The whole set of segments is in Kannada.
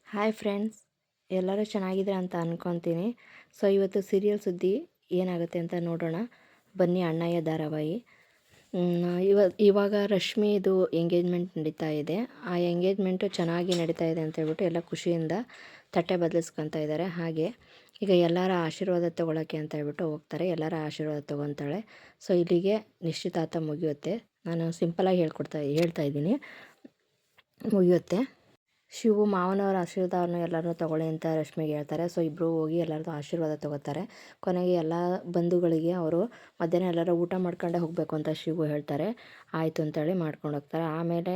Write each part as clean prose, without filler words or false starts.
ಹಾಯ್ ಫ್ರೆಂಡ್ಸ್, ಎಲ್ಲರೂ ಚೆನ್ನಾಗಿದ್ದೀರಾ ಅಂತ ಅಂದ್ಕೊತೀನಿ. ಸೊ ಇವತ್ತು ಸೀರಿಯಲ್ ಸುದ್ದಿ ಏನಾಗುತ್ತೆ ಅಂತ ನೋಡೋಣ ಬನ್ನಿ. ಅಣ್ಣಯ್ಯ ಧಾರಾವಾಹಿ. ಇವಾಗ ರಶ್ಮಿದು ಎಂಗೇಜ್ಮೆಂಟ್ ನಡೀತಾ ಇದೆ. ಆ ಎಂಗೇಜ್ಮೆಂಟು ಚೆನ್ನಾಗಿ ನಡೀತಾ ಇದೆ ಅಂತ ಹೇಳ್ಬಿಟ್ಟು ಎಲ್ಲ ಖುಷಿಯಿಂದ ತಟ್ಟೆ ಬದಲಿಸ್ಕೊತಾ ಇದ್ದಾರೆ. ಹಾಗೆ ಈಗ ಎಲ್ಲರ ಆಶೀರ್ವಾದ ತೊಗೊಳಕ್ಕೆ ಅಂತ ಹೇಳ್ಬಿಟ್ಟು ಹೋಗ್ತಾರೆ. ಎಲ್ಲರ ಆಶೀರ್ವಾದ ತೊಗೊತಾಳೆ. ಸೊ ಇಲ್ಲಿಗೆ ನಿಶ್ಚಿತಾರ್ಥ ಮುಗಿಯುತ್ತೆ. ನಾನು ಸಿಂಪಲಾಗಿ ಹೇಳ್ತಾ ಇದ್ದೀನಿ, ಮುಗಿಯುತ್ತೆ. ಶಿವು ಮಾವನವರ ಆಶೀರ್ವಾದವನ್ನು ಎಲ್ಲರೂ ತೊಗೊಳ್ಳಿ ಅಂತ ರಶ್ಮಿಗೆ ಹೇಳ್ತಾರೆ. ಸೊ ಇಬ್ಬರು ಹೋಗಿ ಎಲ್ಲರದ್ದು ಆಶೀರ್ವಾದ ತೊಗೋತಾರೆ. ಕೊನೆಗೆ ಎಲ್ಲ ಬಂಧುಗಳಿಗೆ ಅವರು ಮಧ್ಯಾಹ್ನ ಎಲ್ಲರೂ ಊಟ ಮಾಡ್ಕೊಂಡೇ ಹೋಗಬೇಕು ಅಂತ ಶಿವು ಹೇಳ್ತಾರೆ. ಆಯಿತು ಅಂತೇಳಿ ಮಾಡ್ಕೊಂಡು ಹೋಗ್ತಾರೆ. ಆಮೇಲೆ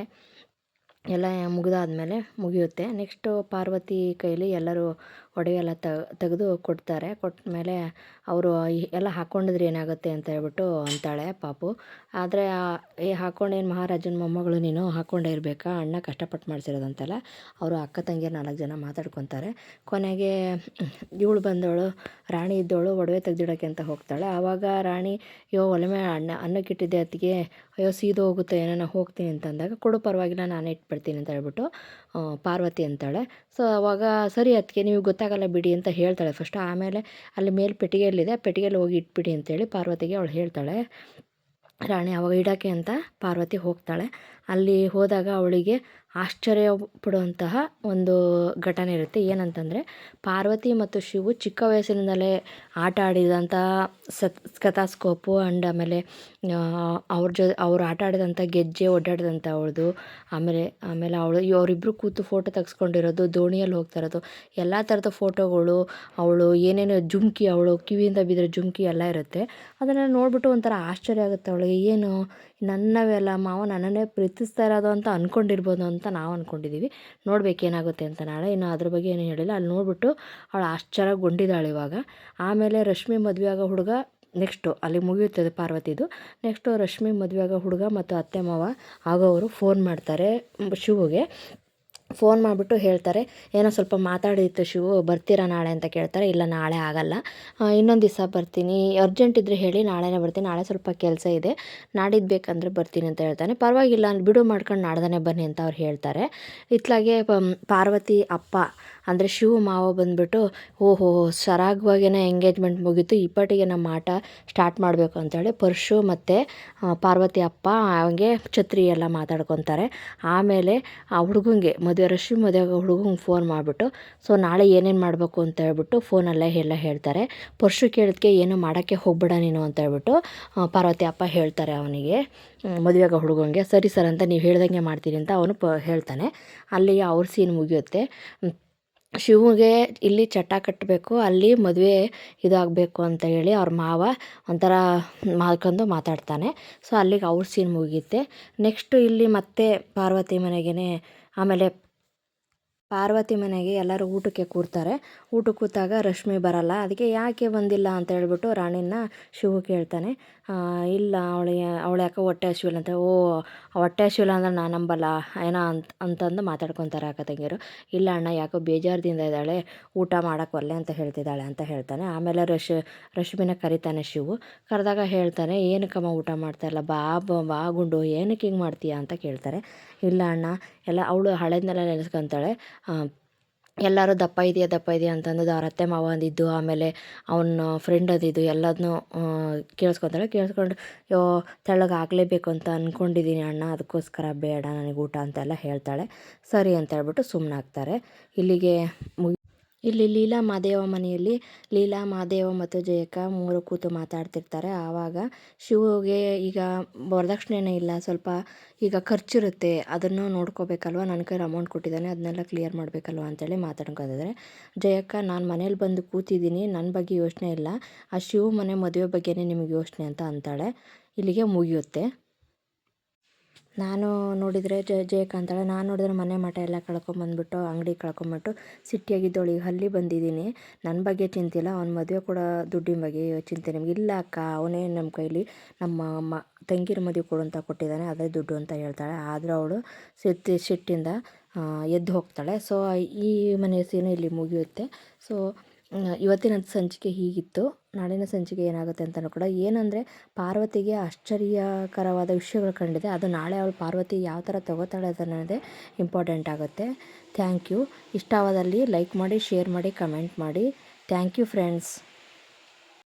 ಎಲ್ಲ ಮುಗಿದಾದ್ಮೇಲೆ ಮುಗಿಯುತ್ತೆ. ನೆಕ್ಸ್ಟು ಪಾರ್ವತಿ ಕೈಲಿ ಎಲ್ಲರೂ ಒಡವೆ ಎಲ್ಲ ತೆಗೆದು ಕೊಡ್ತಾರೆ. ಕೊಟ್ಟ ಮೇಲೆ ಅವರು ಎಲ್ಲ ಹಾಕ್ಕೊಂಡಿದ್ರೆ ಏನಾಗುತ್ತೆ ಅಂತ ಹೇಳ್ಬಿಟ್ಟು ಅಂತಾಳೆ ಪಾಪು. ಆದರೆ ಹಾಕ್ಕೊಂಡೇನು ಮಹಾರಾಜನ ಮೊಮ್ಮಗಳು ನೀನು ಹಾಕ್ಕೊಂಡೇ ಇರಬೇಕಾ, ಅಣ್ಣ ಕಷ್ಟಪಟ್ಟು ಮಾಡಿಸಿರೋದಂತೆಲ್ಲ ಅವರು ಅಕ್ಕ ತಂಗಿಯರು 4 ಜನ ಮಾತಾಡ್ಕೊತಾರೆ. ಕೊನೆಗೆ ಇವಳು ಬಂದವಳು, ರಾಣಿ ಇದ್ದವಳು ಒಡವೆ ತೆಗೆದಿಡೋಕ್ಕೆ ಅಂತ ಹೋಗ್ತಾಳೆ. ಆವಾಗ ರಾಣಿ ಒಲೆ ಮೇಲೆ ಅನ್ನಕ್ಕಿಟ್ಟಿದ್ದೆ ಅತ್ತಿಗೆ, ಅಯ್ಯೋ ಸೀದು ಹೋಗುತ್ತೆ ಏನೋ ಹೋಗ್ತೀನಿ ಅಂತಂದಾಗ, ಕೊಡು ಪರವಾಗಿಲ್ಲ ನಾನೇ ಇಟ್ಬಿಡ್ತೀನಿ ಅಂತ ಹೇಳ್ಬಿಟ್ಟು ಪಾರ್ವತಿ ಅಂತಾಳೆ. ಸೊ ಅವಾಗ ಸರಿ ಅದಕ್ಕೆ ನೀವು ಗೊತ್ತಾಗಲ್ಲ ಬಿಡಿ ಅಂತ ಹೇಳ್ತಾಳೆ ಫಸ್ಟು. ಆಮೇಲೆ ಅಲ್ಲಿ ಮೇಲೆ ಪೆಟ್ಟಿಗೆಯಲ್ಲಿದೆ, ಪೆಟ್ಟಿಗೆಯಲ್ಲಿ ಹೋಗಿ ಇಟ್ಬಿಡಿ ಅಂತೇಳಿ ಪಾರ್ವತಿಗೆ ಅವಳು ಹೇಳ್ತಾಳೆ. ರಾಣಿ ಅವಾಗ ಇಡೋಕ್ಕೆ ಅಂತ ಪಾರ್ವತಿ ಹೋಗ್ತಾಳೆ. ಅಲ್ಲಿ ಹೋದಾಗ ಅವಳಿಗೆ ಆಶ್ಚರ್ಯ ಪಡುವಂತಹ ಒಂದು ಘಟನೆ ಇರುತ್ತೆ. ಏನಂತಂದರೆ, ಪಾರ್ವತಿ ಮತ್ತು ಶಿವು ಚಿಕ್ಕ ವಯಸ್ಸಿನಿಂದಲೇ ಆಟ ಆಡಿದಂಥ ಸ್ಕೆಥಾಸ್ಕೋಪು ಆ್ಯಂಡ್ ಆಮೇಲೆ ಅವ್ರು ಆಟ ಆಡಿದಂಥ ಗೆಜ್ಜೆ ಓಡಾಡಿದಂಥ ಅವಳದು, ಆಮೇಲೆ ಅವರಿಬ್ಬರು ಕೂತು ಫೋಟೋ ತೆಗೆಸ್ಕೊಂಡಿರೋದು, ದೋಣಿಯಲ್ಲಿ ಹೋಗ್ತಾ ಇರೋದು, ಎಲ್ಲ ಥರದ ಫೋಟೋಗಳು, ಅವಳು ಏನೇನು ಜುಮ್ಕಿ, ಅವಳು ಕಿವಿಯಿಂದ ಬಿದ್ದಿರೋ ಜುಮ್ಕಿ ಎಲ್ಲ ಇರುತ್ತೆ. ಅದನ್ನು ನೋಡಿಬಿಟ್ಟು ಒಂಥರ ಆಶ್ಚರ್ಯ ಆಗುತ್ತೆ ಅವಳಿಗೆ. ಏನು ನನ್ನವೆಲ್ಲ ಮಾವ ನನ್ನನ್ನೇ ಪ್ರೀತಿಸ್ತಾ ಇರೋದು ಅಂತ ಅಂದ್ಕೊಂಡಿರ್ಬೋದು ಅಂತ ನಾವು ಅಂದ್ಕೊಂಡಿದ್ದೀವಿ. ನೋಡಬೇಕೇನಾಗುತ್ತೆ ಅಂತ ನಾಳೆ. ಇನ್ನು ಅದ್ರ ಬಗ್ಗೆ ಏನೂ ಹೇಳಿಲ್ಲ. ಅಲ್ಲಿ ನೋಡಿಬಿಟ್ಟು ಅವಳು ಆಶ್ಚರ್ಯಗೊಂಡಿದ್ದಾಳೆ ಇವಾಗ. ಆಮೇಲೆ ರಶ್ಮಿ ಮದುವೆ ಆಗೋ ಹುಡುಗ ನೆಕ್ಸ್ಟು ಅಲ್ಲಿ ಮುಗಿಯುತ್ತದೆ ಪಾರ್ವತಿದು. ನೆಕ್ಸ್ಟು ರಶ್ಮಿ ಮದುವೆ ಆಗೋ ಹುಡುಗ ಮತ್ತು ಅತ್ತೆ ಮಾವ ಆಗೋವರು ಫೋನ್ ಮಾಡ್ತಾರೆ ಶಿವುಗೆ. ಫೋನ್ ಮಾಡಿಬಿಟ್ಟು ಹೇಳ್ತಾರೆ, ಏನೋ ಸ್ವಲ್ಪ ಮಾತಾಡಿತ್ತು ಶಿವು, ಬರ್ತೀರಾ ನಾಳೆ ಅಂತ ಕೇಳ್ತಾರೆ. ಇಲ್ಲ ನಾಳೆ ಆಗಲ್ಲ, ಇನ್ನೊಂದು ದಿವಸ ಬರ್ತೀನಿ, ಅರ್ಜೆಂಟ್ ಇದ್ದರೆ ಹೇಳಿ ನಾಳೆನೇ ಬರ್ತೀನಿ, ನಾಳೆ ಸ್ವಲ್ಪ ಕೆಲಸ ಇದೆ, ನಾಡಿದ್ದು ಬೇಕಂದರೆ ಬರ್ತೀನಿ ಅಂತ ಹೇಳ್ತಾನೆ. ಪರವಾಗಿಲ್ಲ ಬಿಡು ಮಾಡ್ಕೊಂಡು ನಾಡ್ದೇ ಬನ್ನಿ ಅಂತ ಅವ್ರು ಹೇಳ್ತಾರೆ. ಇತ್ಲಾಗೆ ಪಾರ್ವತಿ ಅಪ್ಪ ಅಂದರೆ ಶಿವು ಮಾವ ಬಂದುಬಿಟ್ಟು, ಓಹೋ ಸರಾಗವಾಗೇನೆ ಎಂಗೇಜ್ಮೆಂಟ್ ಮುಗೀತು, ಇಪ್ಪಟ್ಟಿಗೆ ನಮ್ಮ ಆಟ ಸ್ಟಾರ್ಟ್ ಮಾಡಬೇಕು ಅಂತೇಳಿ ಪರಶು ಮತ್ತು ಪಾರ್ವತಿ ಅಪ್ಪ ಹಂಗೆ ಛತ್ರಿ ಎಲ್ಲ ಮಾತಾಡ್ಕೊತಾರೆ. ಆಮೇಲೆ ಆ ಹುಡುಗಂಗೆ ರಶ್ಮಿ ಮದುವೆ ಹುಡುಗಂಗೆ ಫೋನ್ ಮಾಡಿಬಿಟ್ಟು, ಸೊ ನಾಳೆ ಏನೇನು ಮಾಡಬೇಕು ಅಂತ ಹೇಳ್ಬಿಟ್ಟು ಫೋನಲ್ಲೇ ಎಲ್ಲ ಹೇಳ್ತಾರೆ. ಪರಶು ಕೇಳಿದ್ಕೆ ಏನು ಮಾಡೋಕ್ಕೆ ಹೋಗ್ಬೇಡ ನೀನು ಅಂತ ಹೇಳ್ಬಿಟ್ಟು ಪಾರ್ವತಿ ಅಪ್ಪ ಹೇಳ್ತಾರೆ ಅವನಿಗೆ, ಮದುವೆಗ ಹುಡುಗಂಗೆ. ಸರಿ ಸರ್ ಅಂತ ನೀವು ಹೇಳ್ದಂಗೆ ಮಾಡ್ತೀನಿ ಅಂತ ಅವನು ಹೇಳ್ತಾನೆ. ಅಲ್ಲಿಗೆ ಅವ್ರ ಸೀನ್ ಮುಗಿಯುತ್ತೆ. ಶಿವುಗೆ ಇಲ್ಲಿ ಚಟ ಕಟ್ಟಬೇಕು, ಅಲ್ಲಿ ಮದುವೆ ಇದಾಗಬೇಕು ಅಂತ ಹೇಳಿ ಅವ್ರ ಮಾವ ಒಂಥರ ಮಾತಾಡ್ತಾನೆ. ಸೊ ಅಲ್ಲಿಗೆ ಅವ್ರ ಸೀನ್ ಮುಗಿಯುತ್ತೆ. ನೆಕ್ಸ್ಟು ಇಲ್ಲಿ ಮತ್ತೆ ಪಾರ್ವತಿ ಮನೆಗೇ, ಆಮೇಲೆ ಪಾರ್ವತಿ ಮನೆಗೆ ಎಲ್ಲರೂ ಊಟಕ್ಕೆ ಕೂರ್ತಾರೆ. ಊಟಕ್ಕೆ ಕೂತಾಗ ರಶ್ಮಿ ಬರಲ್ಲ. ಅದಕ್ಕೆ ಯಾಕೆ ಬಂದಿಲ್ಲ ಅಂತ ಹೇಳ್ಬಿಟ್ಟು ರಾಣಿನ ಶಿವು ಕೇಳ್ತಾನೆ. ಇಲ್ಲ ಅವಳು ಯಾಕೆ ಹೊಟ್ಟೆ ಹಸಿವಿಲ್ಲ ಅಂತ. ಹೊಟ್ಟೆ ಹಸಿವಿಲ್ಲ ಅಂದ್ರೆ ನಾನು ನಂಬಲ್ಲ ಏನೋ ಅಂತಂದು ಮಾತಾಡ್ಕೊತಾರೆ ಅಕ್ಕ ತಂಗಿಯರು. ಇಲ್ಲ ಅಣ್ಣ ಯಾಕೋ ಬೇಜಾರದಿಂದ ಇದ್ದಾಳೆ, ಊಟ ಮಾಡೋಕ್ಕೆ ಒಲ್ಲೆ ಅಂತ ಹೇಳ್ತಿದ್ದಾಳೆ ಅಂತ ಹೇಳ್ತಾನೆ. ಆಮೇಲೆ ರಶ್ಮಿನ ಕರಿತಾನೆ ಶಿವು. ಕರೆದಾಗ ಹೇಳ್ತಾನೆ, ಏನಕ್ಕಮ್ಮ ಊಟ ಮಾಡ್ತಾಯಿಲ್ಲ, ಬಾ ಗುಂಡು ಏನಕ್ಕೆ ಹಿಂಗೆ ಮಾಡ್ತೀಯಾ ಅಂತ ಕೇಳ್ತಾರೆ. ಇಲ್ಲ ಅಣ್ಣ ಎಲ್ಲ ಅವಳು ಹಳೇದನ್ನೆಲ್ಲ ನೆನೆಸ್ಕೊತಾಳೆ. ಎಲ್ಲರೂ ದಪ್ಪ ಇದೆಯಾ ಅಂತಂದು ಅವ್ರ ಅತ್ತೆ ಮಾವ ಅಂದಿದ್ದು, ಆಮೇಲೆ ಅವನ ಫ್ರೆಂಡ್ ಅಂದಿದ್ದು ಎಲ್ಲದನ್ನೂ ಕೇಳಿಸ್ಕೊಂಡು ತೆಳ್ಳಗೆ ಆಗಲೇಬೇಕು ಅಂತ ಅಂದ್ಕೊಂಡಿದ್ದೀನಿ ಅಣ್ಣ, ಅದಕ್ಕೋಸ್ಕರ ಬೇಡ ನನಗೆ ಊಟ ಅಂತೆಲ್ಲ ಹೇಳ್ತಾಳೆ. ಸರಿ ಅಂತ ಹೇಳ್ಬಿಟ್ಟು ಸುಮ್ಮನಾಗ್ತಾರೆ. ಇಲ್ಲಿಗೆ ಇಲ್ಲಿ ಲೀಲಾ ಮಾದೇವ ಮನೆಯಲ್ಲಿ ಲೀಲಾ, ಮಾದೇವ ಮತ್ತು ಜಯಕ್ಕ 3 ಕೂತು ಮಾತಾಡ್ತಿರ್ತಾರೆ. ಆವಾಗ ಶಿವುಗೆ ಈಗ ವರದಕ್ಷಿಣೆನೇ ಇಲ್ಲ, ಸ್ವಲ್ಪ ಈಗ ಖರ್ಚಿರುತ್ತೆ, ಅದನ್ನು ನೋಡ್ಕೋಬೇಕಲ್ವ, ನನ್ನ ಕೈಲಿ ಅಮೌಂಟ್ ಕೊಟ್ಟಿದ್ದಾನೆ ಅದನ್ನೆಲ್ಲ ಕ್ಲಿಯರ್ ಮಾಡಬೇಕಲ್ವ ಅಂತೇಳಿ ಮಾತಾಡ್ಕೋತಿದ್ದಾರೆ. ಜಯಕ್ಕ, ನಾನು ಮನೇಲಿ ಬಂದು ಕೂತಿದ್ದೀನಿ, ನನ್ನ ಬಗ್ಗೆ ಯೋಚನೆ ಇಲ್ಲ, ಆ ಶಿವು ಮನೆ ಮದುವೆ ಬಗ್ಗೆನೇ ನಿಮಗೆ ಯೋಚನೆ ಅಂತ ಅಂತಾಳೆ. ಇಲ್ಲಿಗೆ ಮುಗಿಯುತ್ತೆ. ನಾನು ನೋಡಿದರೆ ಜಯಕ್ಕ ಅಂತಾಳೆ, ನಾನು ನೋಡಿದ್ರೆ ಮನೆ ಮಠ ಎಲ್ಲ ಕಳ್ಕೊಂಬಂದ್ಬಿಟ್ಟು ಅಂಗಡಿ ಕಳ್ಕೊಂಬಿಟ್ಟು ಸಿಟ್ಟಿಯಾಗಿದ್ದವಳು ಈಗ ಅಲ್ಲಿ ಬಂದಿದ್ದೀನಿ, ನನ್ನ ಬಗ್ಗೆ ಚಿಂತೆ ಇಲ್ಲ, ಅವ್ನ ಮದುವೆ ಕೂಡ ದುಡ್ಡಿನ ಬಗ್ಗೆ ಚಿಂತೆ ನಿಮಗೆ ಇಲ್ಲ ಅಕ್ಕ, ಅವನೇ ನಮ್ಮ ಕೈಲಿ ನಮ್ಮ ತಂಗಿರ ಮದುವೆ ಕೊಡು ಅಂತ ಕೊಟ್ಟಿದ್ದಾನೆ, ಅದೇ ದುಡ್ಡು ಅಂತ ಹೇಳ್ತಾಳೆ. ಆದರೂ ಅವಳು ಸಿಟ್ಟಿಂದ ಎದ್ದು ಹೋಗ್ತಾಳೆ. ಸೊ ಈ ಮನೆ ಸೀನು ಇಲ್ಲಿ ಮುಗಿಯುತ್ತೆ. ಸೊ ಇವತ್ತಿನ ಸಂಚಿಕೆ ಹೀಗಿತ್ತು. ನಾಳಿನ ಸಂಚಿಕೆ ಏನಾಗುತ್ತೆ ಅಂತಲೂ ಕೂಡ, ಏನಂದರೆ ಪಾರ್ವತಿಗೆ ಆಶ್ಚರ್ಯಕರವಾದ ವಿಷಯಗಳು ಕಂಡಿದೆ. ಅದು ನಾಳೆ ಅವಳು ಪಾರ್ವತಿ ಯಾವ ಥರ ತಗೋತಾಳೆ ಅನ್ನೋದೇ ಇಂಪಾರ್ಟೆಂಟ್ ಆಗುತ್ತೆ. Thank you. ಇಷ್ಟವಾದಲ್ಲಿ ಲೈಕ್ ಮಾಡಿ, ಶೇರ್ ಮಾಡಿ, ಕಮೆಂಟ್ ಮಾಡಿ. Thank you friends.